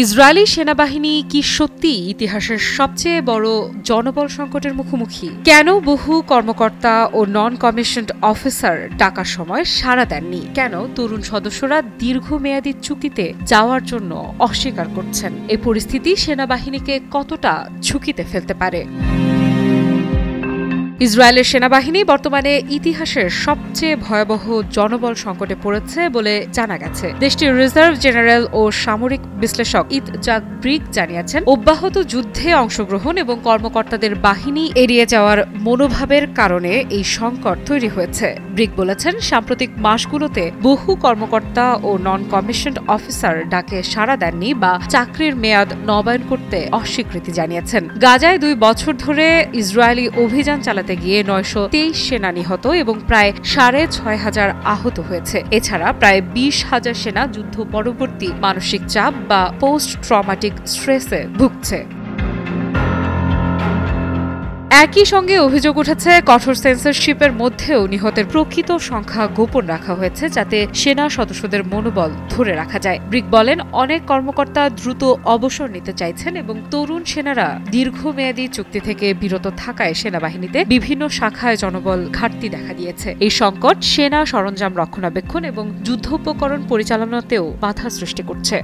Israeli সেনাবাহিনী কি সত্যি ইতিহাসের সবচেয়ে বড় জনবল সংকটের মুখোমুখি? কেন বহু কর্মকর্তা ও নন কমিশনড অফিসার ডাকার সময় সাড়া দেননি? কেন তরুণ সদস্যরা দীর্ঘমেয়াদী চুক্তিতে যাওয়ার জন্য অস্বীকার করছেন? এই পরিস্থিতি সেনাবাহিনীকে কতটা ঝুঁকিতে ফেলতে পারে? ইসরায়েলের সেনাবাহিনী বর্তমানে ইতিহাসের সবচেয়ে ভয়াবহ জনবল সংকটে পড়েছে বলে জানা গেছে। দেশটির রিজার্ভ জেনারেল ও সামরিক বিশ্লেষক ইতজাক ব্রিগ জানিয়েছেন, অব্যাহত যুদ্ধে অংশগ্রহণ এবং কর্মকর্তাদের বাহিনী এড়িয়ে যাওয়ার মনোভাবের কারণে এই সংকট তৈরি হয়েছে। ব্রিগ বলেছেন, সাম্প্রতিক মাসগুলোতে বহু কর্মকর্তা ও নন কমিশনড অফিসার ডাকে সাড়া দেননি বা চাকরির মেয়াদ নবায়ন করতে অস্বীকৃতি জানিয়েছেন। গাজায় 2 বছর ধরে ইসরায়েলি অভিযান চালাতে গিয়ে 923 সেনা নিহত এবং প্রায় 6,500 আহত হয়েছে। এছাড়া প্রায় 20,000 সেনা যুদ্ধ পরবর্তী মানসিক চাপ বা পোস্ট ট্রমাটিক স্ট্রেসে ভুগছে। একই সঙ্গে অভিযোগ উঠেছে, কঠোর সেন্সরশিপের মধ্যেও নিহতের প্রকৃত সংখ্যা গোপন রাখা হয়েছে যাতে সেনা সদস্যদের মনোবল ধরে রাখা যায়। ব্রিগ বলেন, অনেক কর্মকর্তা দ্রুত অবসর নিতে চাইছেন এবং তরুণ সেনারা দীর্ঘমেয়াদী চুক্তি থেকে বিরত থাকায় সেনাবাহিনীতে বিভিন্ন শাখায় জনবল ঘাটতি দেখা দিয়েছে। এই সংকট সেনা সরঞ্জাম রক্ষণাবেক্ষণ এবং যুদ্ধোপকরণ পরিচালনাতেও বাধা সৃষ্টি করছে।